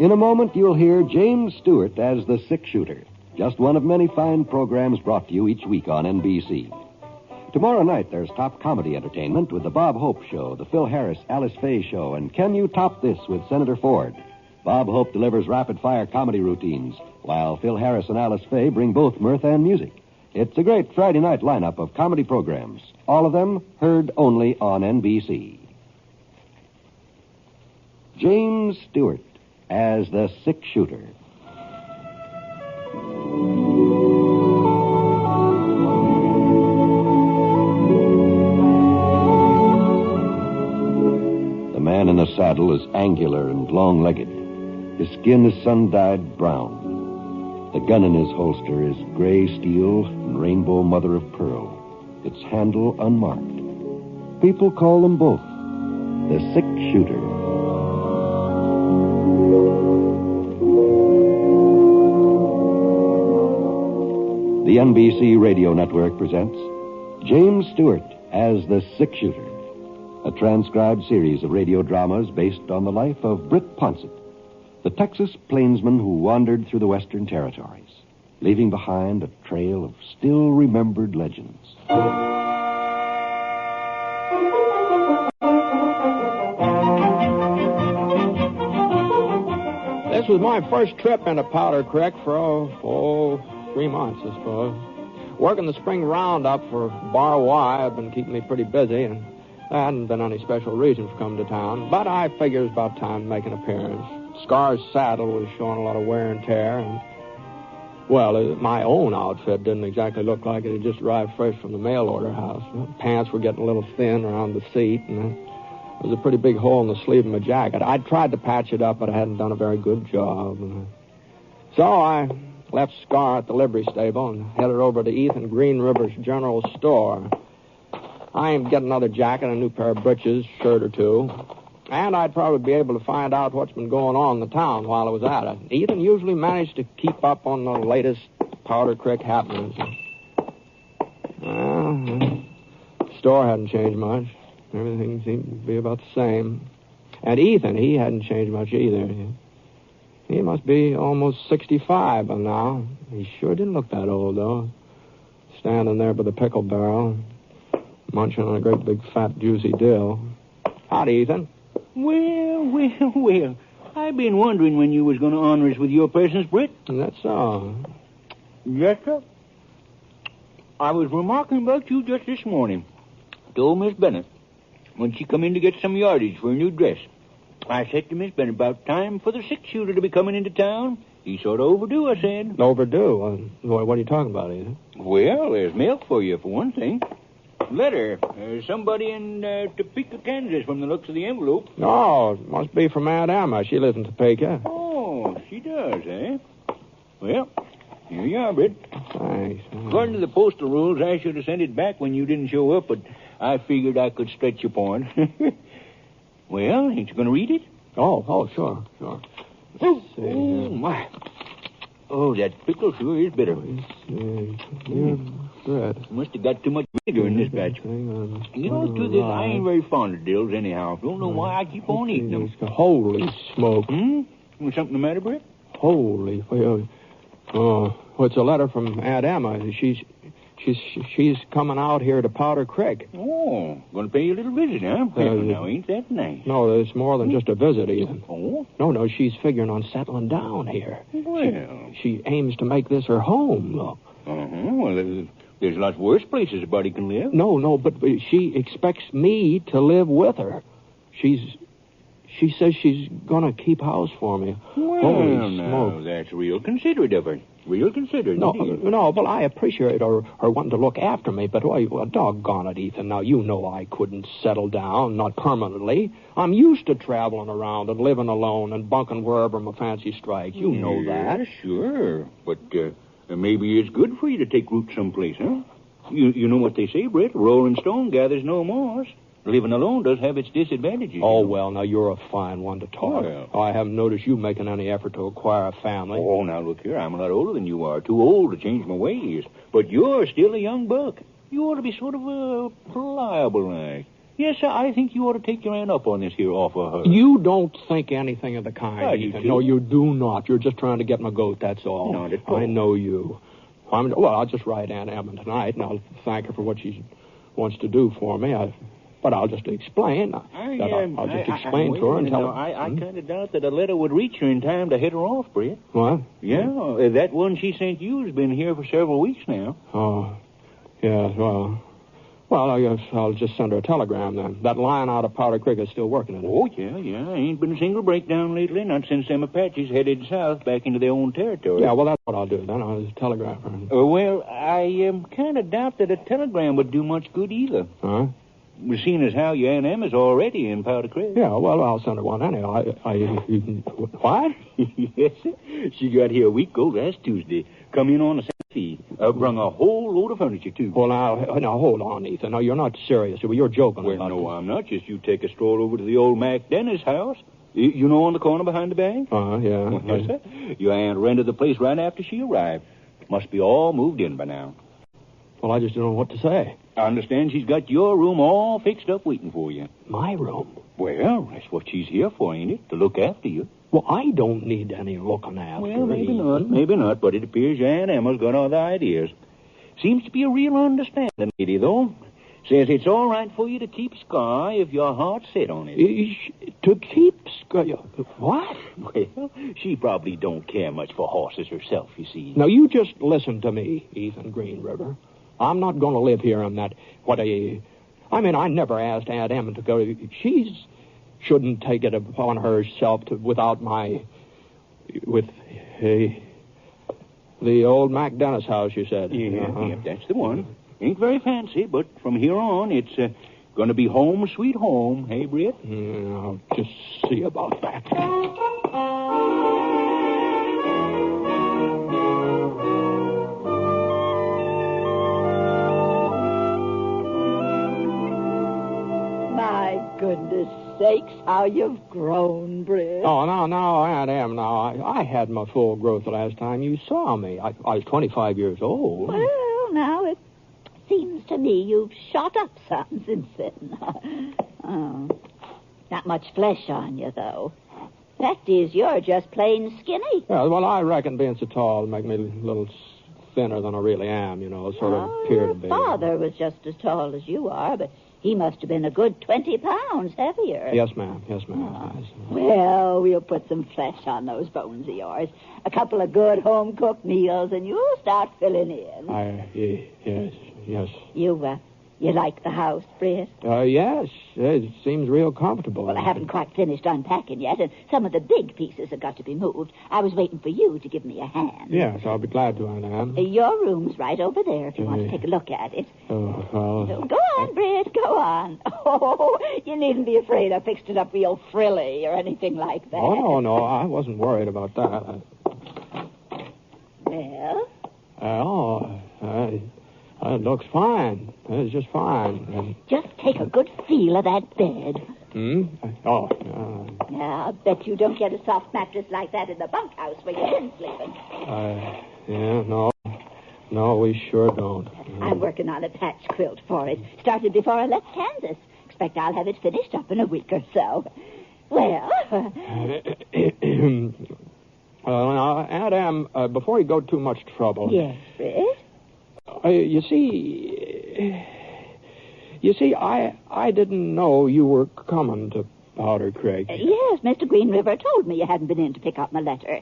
In a moment, you'll hear James Stewart as the six-shooter, just one of many fine programs brought to you each week on NBC. Tomorrow night, there's top comedy entertainment with the Bob Hope Show, the Phil Harris, Alice Faye Show, and Can You Top This with Senator Ford. Bob Hope delivers rapid-fire comedy routines, while Phil Harris and Alice Faye bring both mirth and music. It's a great Friday night lineup of comedy programs, all of them heard only on NBC. James Stewart as the six-shooter. The man in the saddle is angular and long-legged. His skin is sun-dyed brown. The gun in his holster is gray steel and rainbow mother of pearl, its handle unmarked. People call them both the six-shooter. The NBC Radio Network presents James Stewart as the six-shooter, a transcribed series of radio dramas based on the life of Britt Ponsett, the Texas plainsman who wandered through the Western Territories, leaving behind a trail of still-remembered legends. This was my first trip into Powder Creek for 3 months, I suppose. Working the spring roundup for Bar Y had been keeping me pretty busy, and there hadn't been any special reason for coming to town, but I figured it was about time to make an appearance. Scar's saddle was showing a lot of wear and tear, and, well, my own outfit didn't exactly look like it had just arrived fresh from the mail order house. Pants were getting a little thin around the seat, and there was a pretty big hole in the sleeve of my jacket. I'd tried to patch it up, but I hadn't done a very good job. So I left Scar at the livery stable and headed over to Ethan Green River's general store. I aimed to get another jacket, a new pair of breeches, shirt or two, and I'd probably be able to find out what's been going on in the town while I was at it. Ethan usually managed to keep up on the latest Powder Creek happenings. Well, the store hadn't changed much. Everything seemed to be about the same. And Ethan, he hadn't changed much either. He must be almost 65 by now. He sure didn't look that old, though. Standing there by the pickle barrel, munching on a great big fat juicy dill. Howdy, Ethan. Well. I've been wondering when you was going to honor us with your presence, Britt. That's so. Yes, sir. I was remarking about you just this morning. Told Miss Bennett when she come in to get some yardage for a new dress. I said to Miss Bennett about time for the six-shooter to be coming into town. He's sort of overdue, I said. Overdue? What are you talking about, Ethan? Well, there's milk for you, for one thing. Letter. Somebody in Topeka, Kansas, from the looks of the envelope. Oh, it must be from Aunt Emma. She lives in Topeka. Oh, she does, eh? Well, here you are, Britt. Thanks. According to the postal rules, I should have sent it back when you didn't show up, but I figured I could stretch your point. Well, ain't you going to read it? Oh, sure. Let's see. Oh, my. Oh, that pickle sure is bitter. Good. Must have got too much vinegar in this batch. Hang on. You know, to this, I ain't very fond of dills anyhow. Don't know why I keep on eating them. Holy smoke. Was something the matter, Britt? Holy. Well, it's a letter from Aunt Emma. She's coming out here to Powder Creek. Oh, going to pay you a little visit, huh? Now, ain't that nice? No, it's more than just a visit, Ethan. Oh? No, she's figuring on settling down here. Well. She aims to make this her home, look. Well, there's lots worse places a body can live. No, but she expects me to live with her. She says she's going to keep house for me. Well, holy smoke. No, that's real considerate of her. Real considerate. No, but I appreciate her wanting to look after me, but doggone it, Ethan. Now, you know I couldn't settle down, not permanently. I'm used to traveling around and living alone and bunking wherever my fancy strikes. You know that. Sure. But maybe it's good for you to take root someplace, huh? You know what they say, Britt? A rolling stone gathers no moss. Living alone does have its disadvantages. Oh, well, now, you're a fine one to talk. Well. I haven't noticed you making any effort to acquire a family. Oh, now, look here. I'm a lot older than you are. Too old to change my ways. But you're still a young buck. You ought to be sort of pliable like. Yes, sir, I think you ought to take your aunt up on this here offer. You don't think anything of the kind, I do, Ethan. too. No, you do not. You're just trying to get my goat, that's all. Not at all. I know you. I'll just write Aunt Emma tonight, and I'll thank her for what she wants to do for me. But I'll just explain. I'll just explain to her and tell her. I kind of doubt that a letter would reach her in time to hit her off, Brett. What? Yeah, that one she sent you has been here for several weeks now. Oh, yeah, well, I guess I'll just send her a telegram then. That line out of Powder Creek is still working, isn't it? Oh, yeah. Ain't been a single breakdown lately, not since them Apaches headed south back into their own territory. Yeah, well, that's what I'll do then. I'll just telegraph her. Well, I kind of doubt that a telegram would do much good either. Huh? Seeing as how your Aunt Emma's already in Powder Creek. Yeah, well, I'll send her one anyhow. What? Yes, sir. She got here a week ago last Tuesday. Come in on a Saturday. Brung a whole load of furniture, too. Well, now, hold on, Ethan. No, you're not serious. You're joking about no, this. I'm not. Just you take a stroll over to the old Mac Dennis house. You know, on the corner behind the bank? Yeah. Well, yes, sir. Your aunt rented the place right after she arrived. Must be all moved in by now. Well, I just don't know what to say. I understand she's got your room all fixed up waiting for you. My room? Well, that's what she's here for, ain't it? To look after you. Well, I don't need any looking after. Well, maybe not, but it appears your Aunt Emma's got other ideas. Seems to be a real understanding lady, though. Says it's all right for you to keep Sky if your heart's set on it. To keep Sky? What? Well, she probably don't care much for horses herself, you see. Now, you just listen to me, Ethan Green River. I'm not going to live here on that, I never asked Aunt Emma to go. She shouldn't take it upon herself with the old Mac Dennis house, you said. Yeah, that's the one. Ain't very fancy, but from here on, it's going to be home sweet home, hey, Britt? I'll just see about that. Goodness sakes, how you've grown, Britt. Oh, no, Aunt Em, no. I had my full growth the last time you saw me. I was 25 years old. Well, now, it seems to me you've shot up some since then. Not much flesh on you, though. Fact is, you're just plain skinny. Yeah, well, I reckon being so tall will make me a little thinner than I really am, sort of appear to be. Your father was just as tall as you are, but he must have been a good 20 pounds heavier. Yes, ma'am. Well, we'll put some flesh on those bones of yours. A couple of good home-cooked meals, and you'll start filling in. Yes. You like the house, Britt? Yes. It seems real comfortable. Well, I haven't quite finished unpacking yet, and some of the big pieces have got to be moved. I was waiting for you to give me a hand. Yes, I'll be glad to, Aunt Em. Your room's right over there if you want to take a look at it. Oh, well... Go on, Britt, go on. Oh, you needn't be afraid I fixed it up real frilly or anything like that. Oh, no, I wasn't worried about that. Well? It looks fine. It's just fine. Just take a good feel of that bed. Yeah, I'll bet you don't get a soft mattress like that in the bunkhouse where you've been sleeping. No, we sure don't. I'm working on a patch quilt for it. Started before I left Kansas. Expect I'll have it finished up in a week or so. Well... now, Aunt Em, before you go too much trouble... Yes, Britt? You see, I didn't know you were coming to Powder Creek. Yes, Mr. Green River told me you hadn't been in to pick up my letter.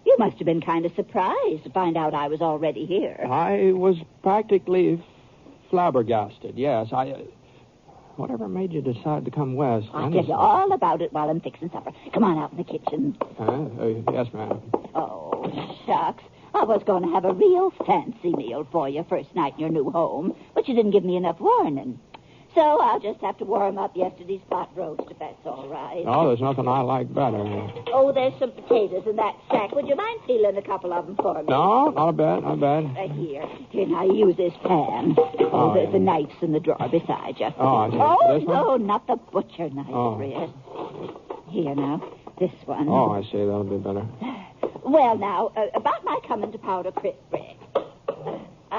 You must have been kind of surprised to find out I was already here. I was practically flabbergasted, yes. Whatever made you decide to come west? I'll tell you all about it while I'm fixing supper. Come on out in the kitchen. Yes, ma'am. Oh, shucks. I was going to have a real fancy meal for you first night in your new home, but you didn't give me enough warning. So I'll just have to warm up yesterday's pot roast, if that's all right. Oh, there's nothing I like better. Oh, there's some potatoes in that sack. Would you mind peeling a couple of them for me? No, not bad. Here, now, use this pan. There's the knives in the drawer beside you. No, not the butcher knife, Britt. Here, now, this one. Oh, I see. That'll be better. Well, now, about my coming to Powder Creek, Britt.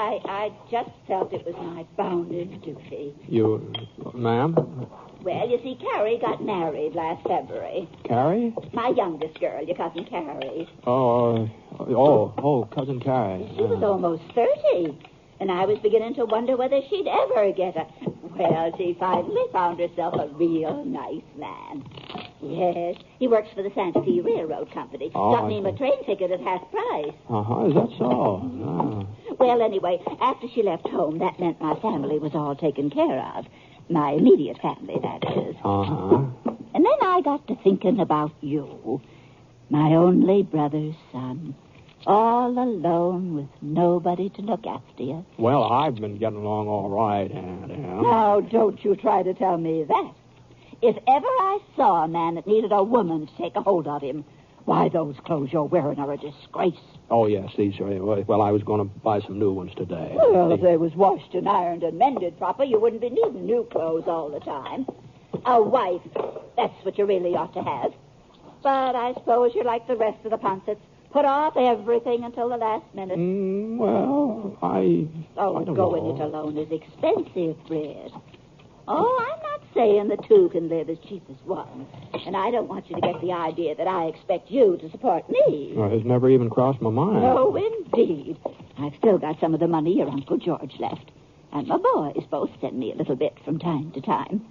I just felt it was my bounden duty. You, ma'am? Well, you see, Carrie got married last February. Carrie? My youngest girl, your cousin Carrie. Cousin Carrie. She was almost 30, and I was beginning to wonder whether she'd ever get a... Well, she finally found herself a real nice man. Yes, he works for the Santa Fe Railroad Company. Got me a train ticket at half price. Uh-huh, is that so? Well, anyway, after she left home, that meant my family was all taken care of. My immediate family, that is. Uh-huh. And then I got to thinking about you, my only brother's son. All alone with nobody to look after you. Well, I've been getting along all right, Aunt Em. Now, don't you try to tell me that. If ever I saw a man that needed a woman to take a hold of him, why, those clothes you're wearing are a disgrace. Oh, yes, these are. Well, I was going to buy some new ones today. Well, if they was washed and ironed and mended proper, you wouldn't be needing new clothes all the time. A wife, that's what you really ought to have. But I suppose you're like the rest of the Ponsets. Put off everything until the last minute. I Oh, don't going know. it alone is expensive, Fred. Oh, I'm not saying the two can live as cheap as one. And I don't want you to get the idea that I expect you to support me. Well, it's never even crossed my mind. No, indeed. I've still got some of the money your Uncle George left. And my boys both send me a little bit from time to time.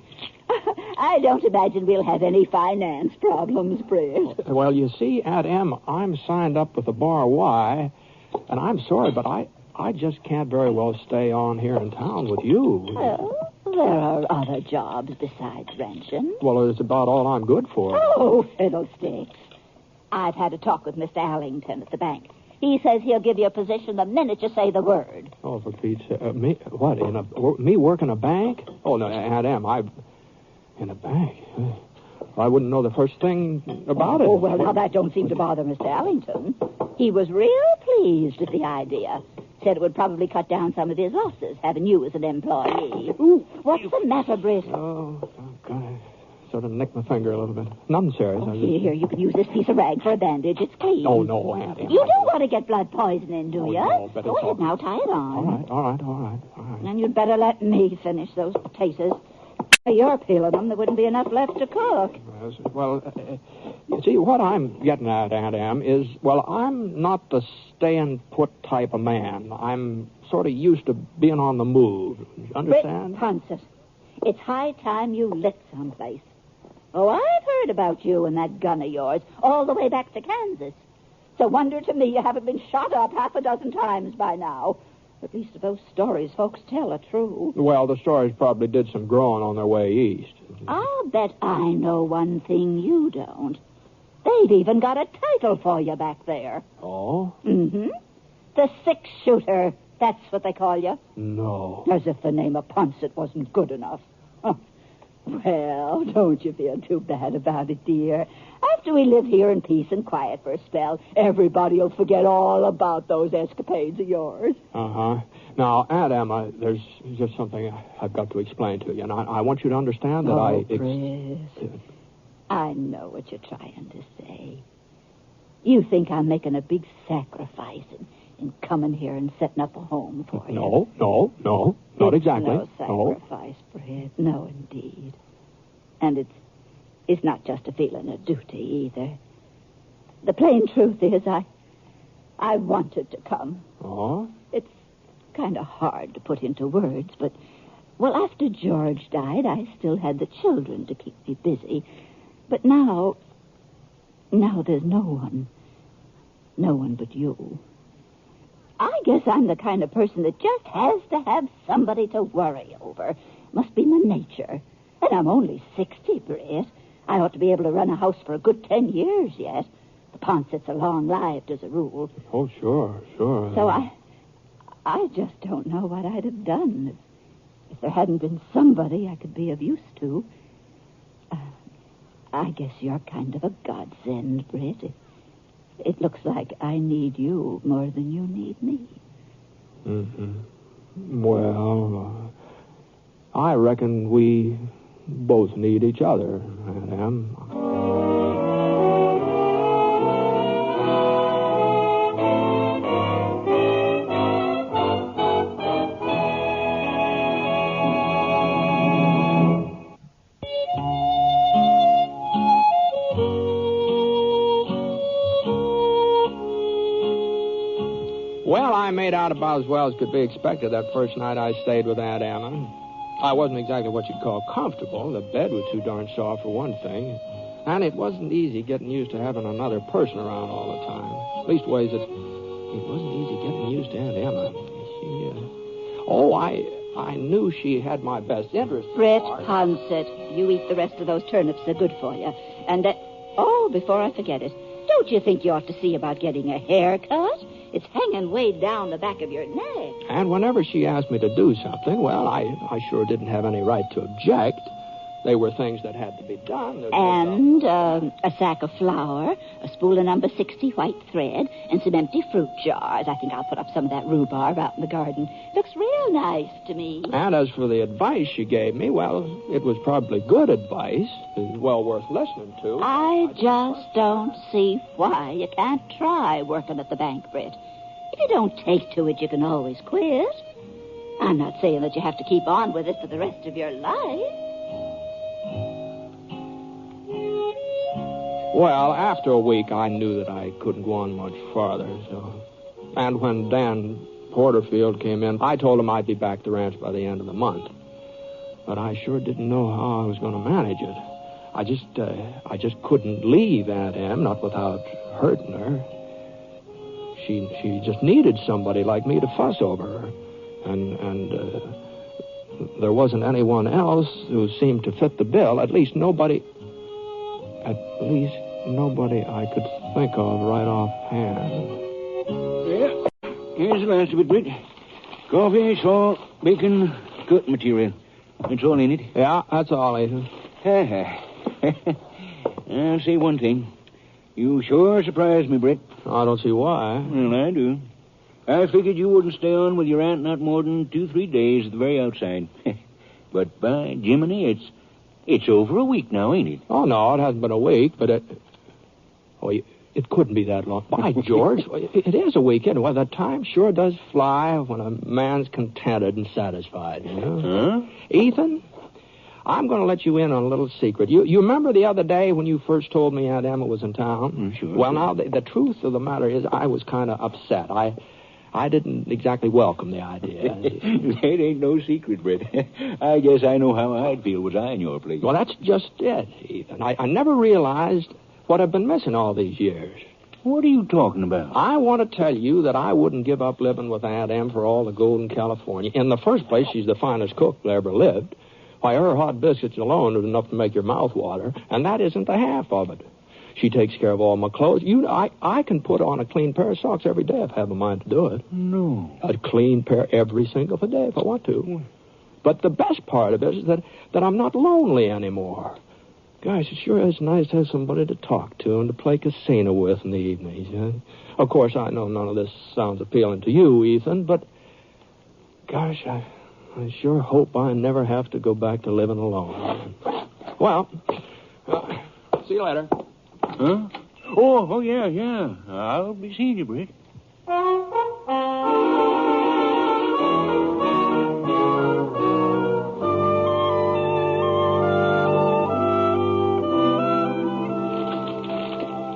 I don't imagine we'll have any finance problems, Fred. Well, you see, Aunt Em, I'm signed up with the Bar Y, and I'm sorry, but I just can't very well stay on here in town with you. Well, there are other jobs besides ranching. Well, it's about all I'm good for. Oh, fiddlesticks. I've had a talk with Mr. Allington at the bank. He says he'll give you a position the minute you say the word. Oh, for Pete's sake. Me? What, me work in a bank? Oh, no, Aunt Em, in a bank? I wouldn't know the first thing about it. Oh, well, now that don't seem to bother Mr. Allington. He was real pleased with the idea. Said it would probably cut down some of his losses, having you as an employee. Ooh, what's the matter, Britt? Oh, God. Sort of nicked my finger a little bit. Nothing serious. Oh, here, you can use this piece of rag for a bandage. It's clean. Oh, no, Aunt Em. You don't want to get blood poisoning, do you? No, but Go it's ahead now, tie it on. All right. And you'd better let me finish those potatoes. If you're peeling them, there wouldn't be enough left to cook. Well, you see, what I'm getting at, Aunt Em, is, well, I'm not the stay-and-put type of man. I'm sort of used to being on the move. Understand? Ponset, it's high time you lit someplace. Oh, I've heard about you and that gun of yours all the way back to Kansas. It's a wonder to me you haven't been shot up half a dozen times by now. At least if those stories folks tell are true. Well, the stories probably did some growing on their way east. I'll bet I know one thing you don't. They've even got a title for you back there. Oh? Mm-hmm. The six-shooter. That's what they call you. No. As if the name of Ponset wasn't good enough. Oh. Well, don't you feel too bad about it, dear. After we live here in peace and quiet for a spell, everybody will forget all about those escapades of yours. Uh-huh. Now, Aunt Emma, there's just something I've got to explain to you, and I want you to understand that Chris, I know what you're trying to say. You think I'm making a big sacrifice in coming here and setting up a home for you. No, not exactly. No sacrifice, Fred. No, indeed. And it's not just a feeling of duty either. The plain truth is I wanted to come. Oh? It's kind of hard to put into words, but, well, after George died, I still had the children to keep me busy. But now there's no one but you. I guess I'm the kind of person that just has to have somebody to worry over. Must be my nature. And I'm only 60, Britt. I ought to be able to run a house for a good 10 years yet. The Ponsets are long-lived as a rule. Oh, sure. So I just don't know what I'd have done if there hadn't been somebody I could be of use to. I guess you're kind of a godsend, Britt. It looks like I need you more than you need me. Mm-hmm. Well, I reckon we both need each other, Aunt Em. I made out about as well as could be expected that first night I stayed with Aunt Emma. I wasn't exactly what you'd call comfortable. The bed was too darn soft, for one thing. And it wasn't easy getting used to having another person around all the time. Leastways, it wasn't easy getting used to Aunt Emma. I knew she had my best interest. Brett Ponset, you eat the rest of those turnips. They're good for you. And, before I forget it, don't you think you ought to see about getting a haircut? It's hanging way down the back of your neck. And whenever she asked me to do something, well, I sure didn't have any right to object. They were things that had to be done. And a sack of flour, a spool of number 60 white thread, and some empty fruit jars. I think I'll put up some of that rhubarb out in the garden. Looks real nice to me. And as for the advice she gave me, well, it was probably good advice. It was well worth listening to. I just don't see why you can't try working at the bank, Britt. If you don't take to it, you can always quit. I'm not saying that you have to keep on with it for the rest of your life. Well, after a week, I knew that I couldn't go on much farther. And when Dan Porterfield came in, I told him I'd be back at the ranch by the end of the month. But I sure didn't know how I was going to manage it. I just couldn't leave Aunt Em, not without hurting her. She just needed somebody like me to fuss over her. And there wasn't anyone else who seemed to fit the bill. At least nobody I could think of right offhand. Yeah, here's the last of it, Britt. Coffee, salt, bacon, cook material. That's all in it. Yeah, that's all, Ethan. I'll say one thing. You sure surprised me, Britt. I don't see why. Well, I do. I figured you wouldn't stay on with your aunt not more than 2-3 days at the very outside. But by Jiminy, it's over a week now, ain't it? Oh, no, it hasn't been a week, but it couldn't be that long. By George, it is a week anyway. The time sure does fly when a man's contented and satisfied, you know? Huh? Ethan, I'm going to let you in on a little secret. You remember the other day when you first told me Aunt Emma was in town? Sure. Well, now, the truth of the matter is I was kind of upset. I didn't exactly welcome the idea. It ain't no secret, Britt. I guess I know how I'd feel was I in your place. Well, that's just it, Ethan. I never realized what I've been missing all these years. What are you talking about? I want to tell you that I wouldn't give up living with Aunt Em for all the gold in California. In the first place, she's the finest cook that ever lived. Why, her hot biscuits alone is enough to make your mouth water, and that isn't the half of it. She takes care of all my clothes. I can put on a clean pair of socks every day if I have a mind to do it. No. A clean pair every single day if I want to. But the best part of it is that I'm not lonely anymore. Gosh, it sure is nice to have somebody to talk to and to play casino with in the evenings. Huh? Of course, I know none of this sounds appealing to you, Ethan, but gosh, I sure hope I never have to go back to living alone. Well, see you later. Huh? Oh, yeah. I'll be seeing you, Britt.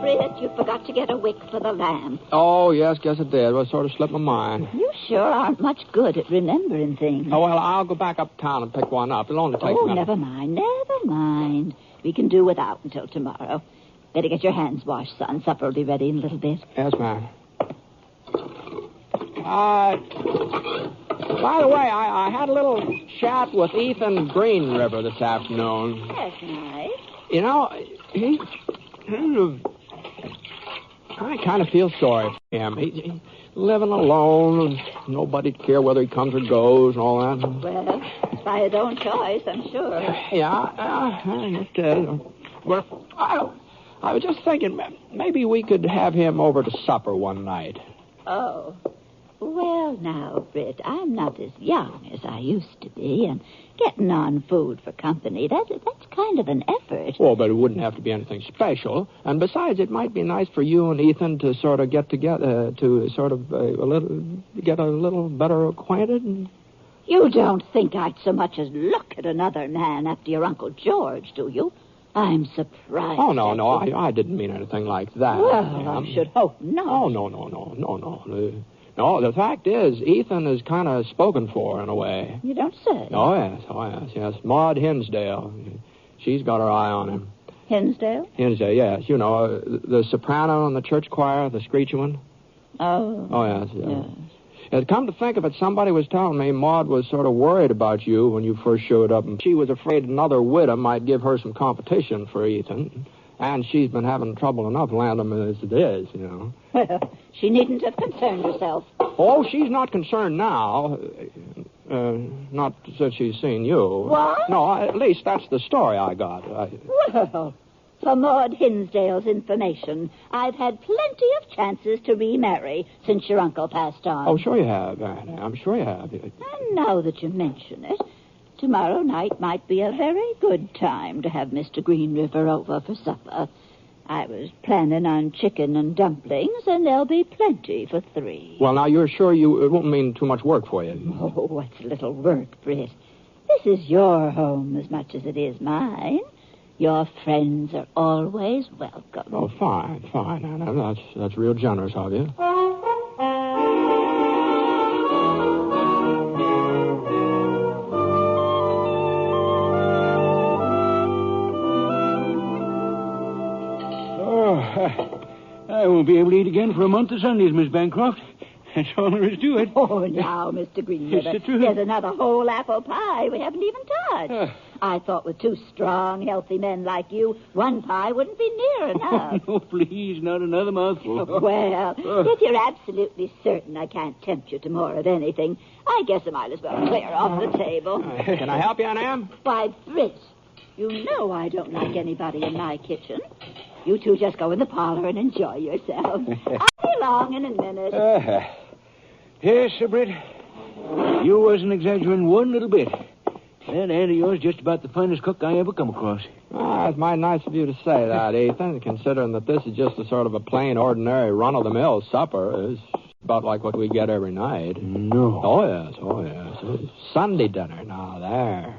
Britt, you forgot to get a wick for the lamp. Oh, yes, guess it did. Well, it sort of slipped my mind. You sure aren't much good at remembering things. Oh, well, I'll go back uptown and pick one up. It'll only take a minute. Never mind. We can do without until tomorrow. Better get your hands washed, son. Supper will be ready in a little bit. Yes, ma'am. By the way, I had a little chat with Ethan Green River this afternoon. That's nice. You know, I kind of feel sorry for him. He's living alone. Nobody'd care whether he comes or goes and all that. Well, it's by his own choice, I'm sure. Yeah, it is. Well, I was just thinking maybe we could have him over to supper one night. Oh. Well, now, Britt, I'm not as young as I used to be, and getting on food for company, that's kind of an effort. Oh, but it wouldn't have to be anything special. And besides, it might be nice for you and Ethan to sort of get together, to sort of get a little better acquainted. You don't think I'd so much as look at another man after your Uncle George, do you? I'm surprised. Oh, no, I didn't mean anything like that. Well, I should hope not. Oh, no. No, the fact is, Ethan is kind of spoken for in a way. You don't say. Oh, yes. Maud Hinsdale. She's got her eye on him. Hinsdale? Hinsdale, yes. You know, the soprano in the church choir, the screechy one. Oh. Yes. And come to think of it, somebody was telling me Maud was sort of worried about you when you first showed up, and she was afraid another widow might give her some competition for Ethan. And she's been having trouble enough landing him as it is, you know. Well, she needn't have concerned herself. Oh, she's not concerned now. Not since she's seen you. What? No, at least that's the story I got. Well, for Maud Hinsdale's information, I've had plenty of chances to remarry since your uncle passed on. Oh, sure you have, Annie. I'm sure you have. And now that you mention it, tomorrow night might be a very good time to have Mr. Green River over for supper. I was planning on chicken and dumplings, and there'll be plenty for 3. Well, now, you're sure it won't mean too much work for you? Oh, what's a little work, Britt? This is your home as much as it is mine. Your friends are always welcome. Oh, fine, Anna. That's real generous of you. I won't be able to eat again for a month of Sundays, Miss Bancroft. That's all there is to it. Oh, now, Mr. Green River, It's the truth. there's another whole apple pie we haven't even touched. I thought with 2 strong, healthy men like you, 1 pie wouldn't be near enough. No, please, not another mouthful. Well, if you're absolutely certain I can't tempt you to more of anything, I guess I might as well clear off the table. Can I help you, Aunt Em? Why, Britt, you know I don't like anybody in my kitchen. You two just go in the parlor and enjoy yourselves. I'll be along in a minute. Yes, Sir Britt. You wasn't exaggerating one little bit. That aunt of yours is just about the finest cook I ever come across. It's mighty nice of you to say that, Ethan, considering that this is just a sort of a plain, ordinary, run-of-the-mill supper. It's about like what we get every night. No. Oh, yes. It's Sunday dinner. Now, there.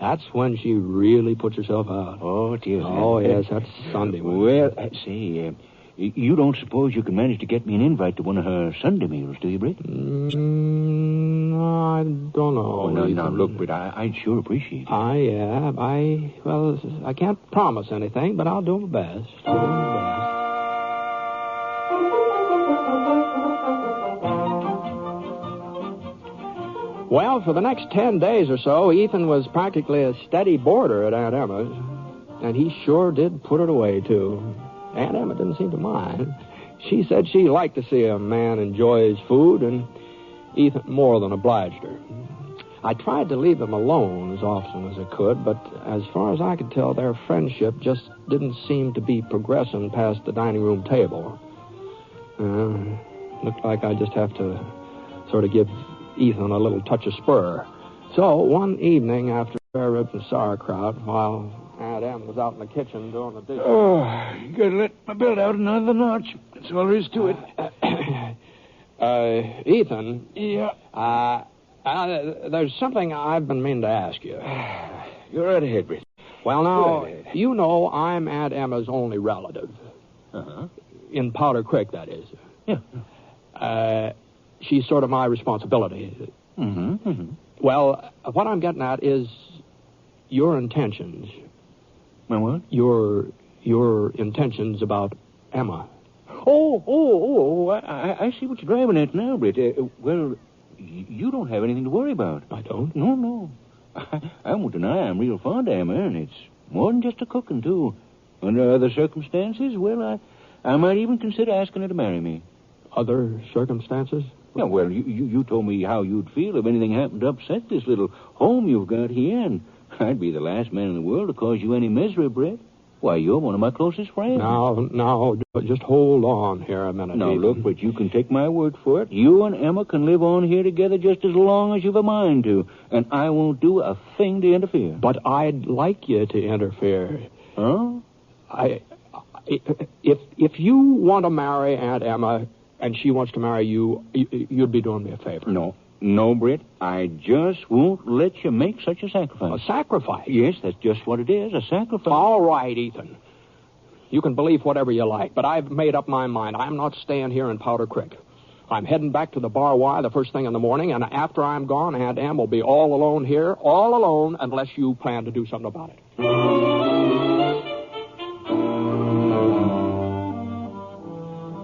That's when she really puts herself out. Oh, dear. Oh, yes, that's Sunday. Well, say, you don't suppose you can manage to get me an invite to one of her Sunday meals, do you, Britt? No, I don't know. Oh, no, look, Britt, I'd sure appreciate it. I can't promise anything, but I'll do my best. Well, for the next 10 days or so, Ethan was practically a steady boarder at Aunt Emma's. And he sure did put it away, too. Aunt Emma didn't seem to mind. She said she liked to see a man enjoy his food, and Ethan more than obliged her. I tried to leave them alone as often as I could, but as far as I could tell, their friendship just didn't seem to be progressing past the dining room table. Looked like I just have to sort of give Ethan a little touch of spur. So one evening after spare ribs and sauerkraut, while Aunt Em was out in the kitchen doing the dishes. Oh, you gotta let my belt out another notch. That's all there is to it. Ethan. Yeah. There's something I've been meaning to ask you. You're right ahead, Britt. Well, now, you know I'm Aunt Emma's only relative. Uh-huh. In Powder Creek, that is. Yeah. She's sort of my responsibility. Mm-hmm. Well, what I'm getting at is your intentions. My what? Your intentions about Emma. Oh, I see what you're driving at now, Britt. Well, you don't have anything to worry about. I don't? No. I won't deny I'm real fond of Emma, and it's more than just a cooking, too. Under other circumstances, well, I might even consider asking her to marry me. Other circumstances? Yeah, well, you told me how you'd feel if anything happened to upset this little home you've got here, and I'd be the last man in the world to cause you any misery, Britt. Why, you're one of my closest friends. Now, just hold on here a minute. Now, Ethan. look, but you can take my word for it. You and Emma can live on here together just as long as you've a mind to, and I won't do a thing to interfere. But I'd like you to interfere. Huh? If you want to marry Aunt Emma and she wants to marry you, you'd be doing me a favor. No, Britt. I just won't let you make such a sacrifice. A sacrifice? Yes, that's just what it is, a sacrifice. All right, Ethan. You can believe whatever you like, but I've made up my mind. I'm not staying here in Powder Creek. I'm heading back to the Bar Y the first thing in the morning, and after I'm gone, Aunt Em will be all alone here, all alone, unless you plan to do something about it.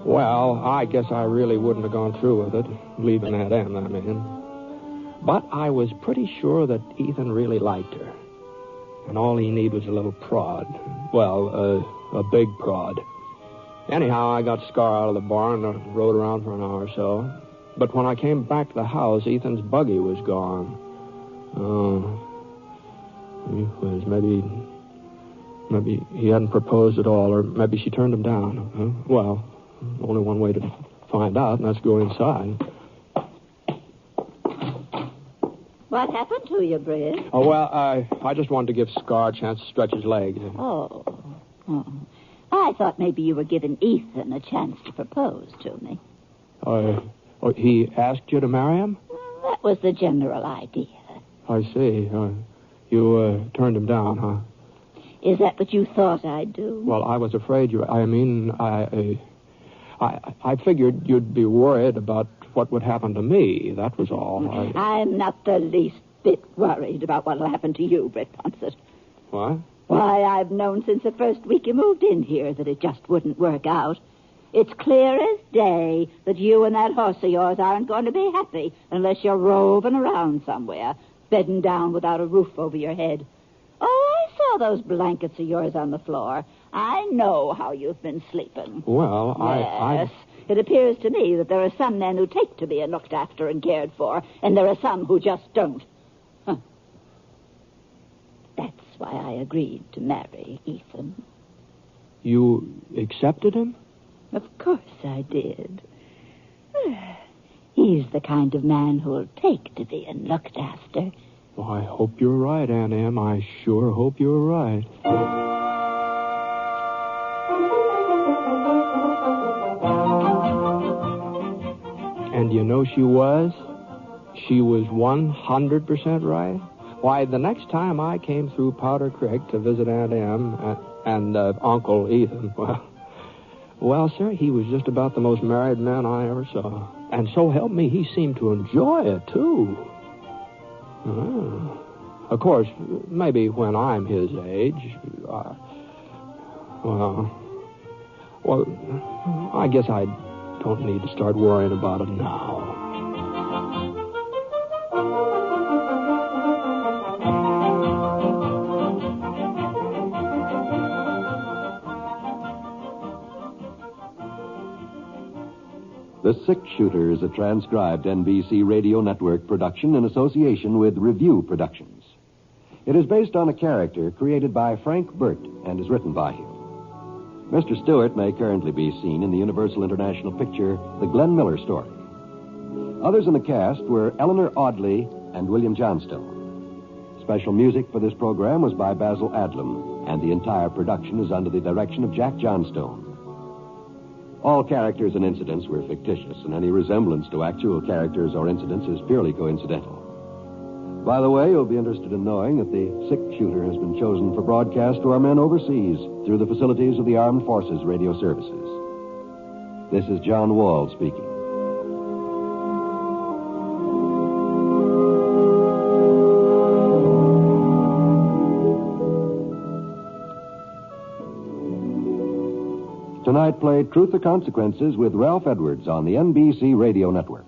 Well, I guess I really wouldn't have gone through with it, leaving Aunt Em, I mean. But I was pretty sure that Ethan really liked her. And all he needed was a little prod. Well, a big prod. Anyhow, I got Scar out of the barn and rode around for an hour or so. But when I came back to the house, Ethan's buggy was gone. Maybe he hadn't proposed at all, or maybe she turned him down. Well, only one way to find out, and that's go inside. What happened to you, Britt? Oh, well, I just wanted to give Scar a chance to stretch his legs. Oh. I thought maybe you were giving Ethan a chance to propose to me. He asked you to marry him? That was the general idea. I see. You turned him down, huh? Is that what you thought I'd do? Well, I was afraid you... I figured you'd be worried about what would happen to me. That was all. I'm not the least bit worried about what'll happen to you, Britt Ponsett. What? Why, I've known since the first week you moved in here that it just wouldn't work out. It's clear as day that you and that horse of yours aren't going to be happy unless you're roving around somewhere, bedding down without a roof over your head. Oh, I saw those blankets of yours on the floor. I know how you've been sleeping. Well, Yes. It appears to me that there are some men who take to being looked after and cared for, and there are some who just don't. Huh. That's why I agreed to marry Ethan. You accepted him? Of course I did. He's the kind of man who'll take to being looked after. Well, I hope you're right, Aunt Em. I sure hope you're right. And you know she was? She was 100% right. Why, the next time I came through Powder Creek to visit Aunt Em and Uncle Ethan, well, sir, he was just about the most married man I ever saw. And so help me, he seemed to enjoy it, too. Of course, maybe when I'm his age, I guess I don't need to start worrying about it now. The Six Shooter is a transcribed NBC Radio Network production in association with Review Productions. It is based on a character created by Frank Burt and is written by him. Mr. Stewart may currently be seen in the Universal International picture The Glenn Miller Story. Others in the cast were Eleanor Audley and William Johnstone. Special music for this program was by Basil Adlam, and the entire production is under the direction of Jack Johnstone. All characters and incidents were fictitious, and any resemblance to actual characters or incidents is purely coincidental. By the way, you'll be interested in knowing that the Six Shooter has been chosen for broadcast to our men overseas through the facilities of the Armed Forces Radio Services. This is John Wall speaking. Tonight played Truth or Consequences with Ralph Edwards on the NBC Radio Network.